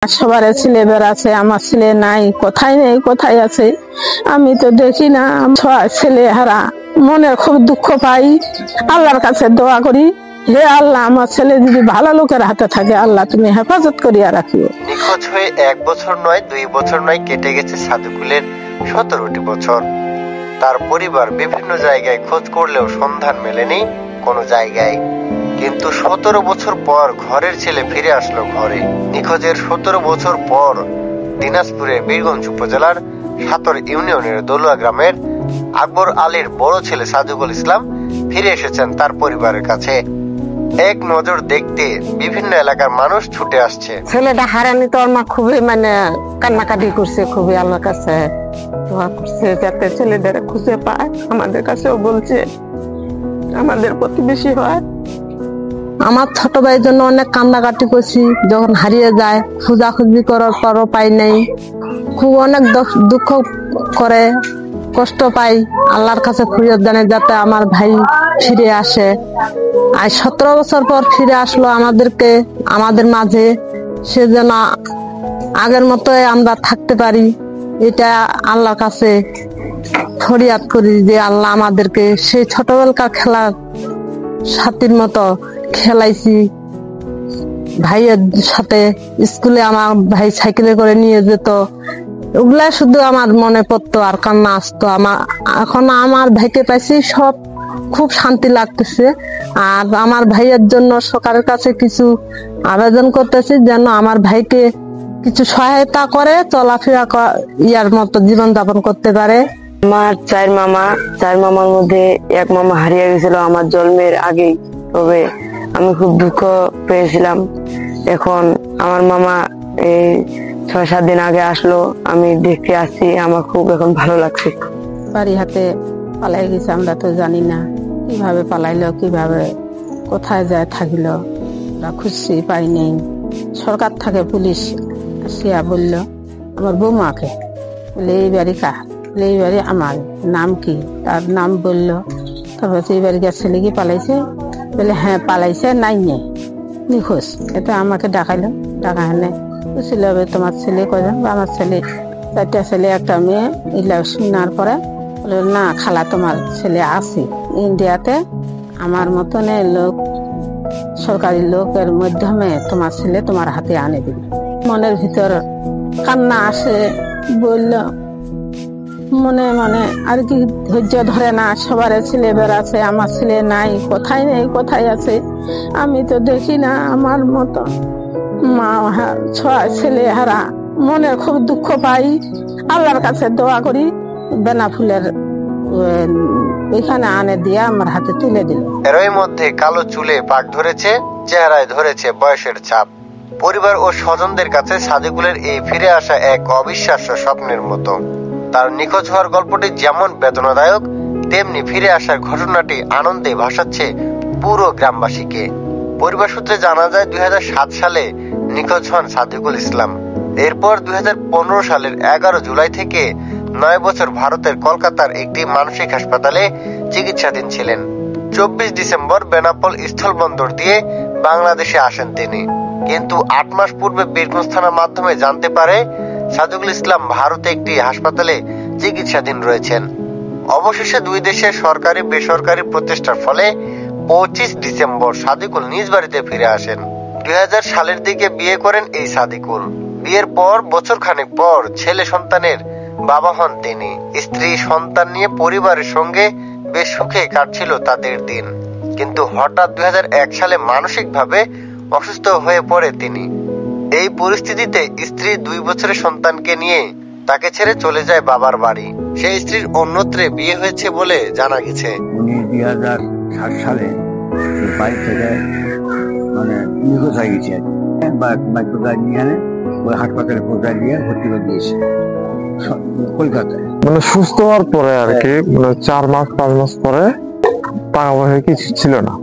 সবার ছেলে বেড়াচ্ছে, আমার ছেলে নাই, কোথায় নেই কোথায় আছে আমি তো দেখি না। ছেলে হারা মনে খুব দুঃখ পাই, আল্লাহর কাছে দোয়া করি, হে আল্লাহ আমার ছেলে যদি ভালো লোকের হাতে থাকে আল্লাহ তুমি হেফাজত করিয়া রাখিও। নিখোঁজ হয়ে 1 বছর নয় 2 বছর নয় কেটে গেছে সাদিকুলের 17টি বছর। তার পরিবার বিভিন্ন জায়গায় খোঁজ করলেও সন্ধান মেলেনি কোনো জায়গায়। কিন্তু 17 বছর পর ঘরের ছেলে ফিরে আসলো ঘরে। নিখোঁজের 17 বছর পর দিনাজপুরের বীরগঞ্জ উপজেলার সাতর ইউনিয়নের দলুয়া গ্রামের আকবর আলীর বড় ছেলে সাদিকুল ইসলাম ফিরে এসেছেন তার পরিবারের কাছে। এক নজর দেখতে বিভিন্ন এলাকার মানুষ ছুটে আসছে। ছেলেটা হারানি তো আমার খুবই কান্নাকাটি করছে, খুবই আল্লাহর কাছে দোয়া করছে যাতে ছেলেদের খুঁজে পায়। আমাদের কাছেও বলছে, আমাদের প্রতিবেশী হয়। আমার ছোট ভাইয়ের জন্য অনেক কান্নাকাটি করছি, যখন হারিয়ে যায় খোঁজাখুঁজি করার পরও পাই নাই, খুব অনেক দুঃখ করে কষ্ট পাই। আল্লাহর কাছে ফরিয়াদ জানাই যাতে আমার ভাই ফিরে আসে। আজ 17 বছর পর ফিরে আসলো আমাদের মাঝে, সে যেন আগের মতোই আমরা থাকতে পারি, এটা আল্লাহর কাছে ফরিয়াদ করি যে আল্লাহ আমাদেরকে সেই ছোটবেলাকার খেলার সাথীর মতো খেলাইছি। ভাইয়ের সাথে স্কুলে আমার ভাই সাইকেলে করে নিয়ে যেত, ওগুলা শুধু আমার মনে পড়তো আর কান্না আসতো। এখন আমার ভাইকে পাইছি, সব খুব শান্তি লাগতেছে। আর আমার ভাইয়ের জন্য সরকারের কাছে কিছু আবেদন করতেছি যেন আমার ভাইকে কিছু সহায়তা করে চলাফেরা ইয়ার মতো জীবন যাপন করতে পারে। আমার চার মামার মধ্যে এক মামা হারিয়ে গেছিল আমার জন্মের আগেই, তবে আমি খুব দুঃখ পেয়েছিলাম। এখন আমার মামা এই 6-7 দিন আগে আসলো, আমি দেখতে আসছি, আমার খুব এখন ভালো লাগছে। বাড়ি হাতে পালাই গেছে, আমরা তো জানি না কিভাবে পালাইলো, কিভাবে কোথায় যায় থাকিল, আমরা খুঁজছি পাই নেই। সরকার থাকে পুলিশ আসিয়া বলল আমার বৌমাকে, বলে এই বাড়ি কার, বলে এই বাড়ি আমার, নাম কি, তার নাম বললো। তারপর এই বাড়ি ছেলে কি পালাইছে, বলে হ্যাঁ পালাইছে, নাই নেই নিখোঁজ। এটা আমাকে ডাকাইলো, ডাকা হেনে বুঝছিল তোমার ছেলে কয়জন, আমার ছেলে 4টা ছেলে 1টা মেয়ে। এগুলা শোনার পরে বলে না খালা তোমার ছেলে আছে ইন্ডিয়াতে, আমার মতন লোক সরকারি লোকের মাধ্যমে তোমার ছেলে তোমার হাতে আনে দিবে। মনের ভিতর কান্না আসে, বলল মনে মনে আর কি ধৈর্য ধরে না, সবার ছেলে বেড়াচ্ছে, আমার ছেলে নাই, কোথায় নেই কোথায় আছে আমি তো দেখি না। আমার মতো মা ছেলে হারা মনে খুব দুঃখ পাই, আল্লাহর কাছে দোয়া করি, বেনা ফুলের ওইখানে আনে দিয়ে আমার হাতে তুলে দিল। এরই মধ্যে কালো চুলে পাক ধরেছে, চেহারায় ধরেছে বয়সের ছাপ। পরিবার ও স্বজনদের কাছে সাদিকুলের এই ফিরে আসা এক অবিশ্বাস্য স্বপ্নের মতো। তার নিখোঁজ হওয়ার গল্পটি যেমন বেদনাদায়ক, তেমনি ফিরে আসার ঘটনাটি আনন্দে ভাসাচ্ছে পুরো গ্রামবাসীকে। পরিবার সূত্রে জানা যায় 2007 সালে নিখোঁজ হন সাদিকুল ইসলাম। এরপর 2015 সালের 11 জুলাই থেকে 9 বছর ভারতের কলকাতার একটি মানসিক হাসপাতালে চিকিৎসাধীন ছিলেন। 24 ডিসেম্বর বেনাপোল স্থলবন্দর দিয়ে বাংলাদেশে আসেন তিনি। কিন্তু 8 মাস পূর্বে বীরগঞ্জ থানার মাধ্যমে জানতে পারে সাদিকুল ইসলাম ভারতে একটি হাসপাতালে চিকিৎসাধীন রয়েছেন। অবশেষে 2 দেশের সরকারি বেসরকারি প্রচেষ্টার ফলে 25 ডিসেম্বর সাদিকুল নিজ বাড়িতে ফিরে আসেন। 2000 সালের দিকে বিয়ে করেন এই সাদিকুল। বিয়ের পর বছরখানেক পর ছেলে সন্তানের বাবা হন তিনি। স্ত্রী সন্তান নিয়ে পরিবারের সঙ্গে বেশ সুখে কাটছিল তাদের দিন। কিন্তু হঠাৎ 2001 সালে মানসিকভাবে অসুস্থ হয়ে পড়ে তিনি। এই পরিস্থিতিতে স্ত্রী 2 বছরের সন্তানকে নিয়ে তাকে ছেড়ে চলে যায় বাবার বাড়ি। সেই স্ত্রীর অন্যত্রে বিয়ে হয়েছে বলে জানা গেছে। উনি 2007 সালে বাড়ি থেকে নিখোঁজ হয়ে গেছে, ওই হাসপাতালে পৌঁছায় দিয়ে ভর্তি করে দিয়েছে কলকাতায়। সুস্থ হওয়ার পরে আর কি 4 মাস 5 মাস পরে টাকা পয়সা কিছু ছিল না।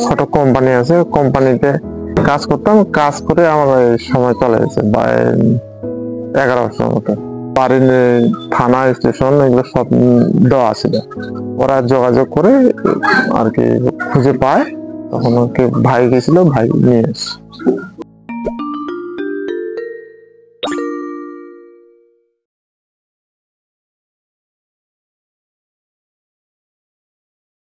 ছোট কোম্পানি আছে, কোম্পানিতে কাজ করতাম, কাজ করে আমার সময় চলে গেছে 11 বছর মতো। বাড়ির থানা স্টেশন এগুলো সব দেওয়া ছিল, ওরা যোগাযোগ করে আর কি খুঁজে পায়, তখন ভাই গেছিল, ভাই নিয়ে এসে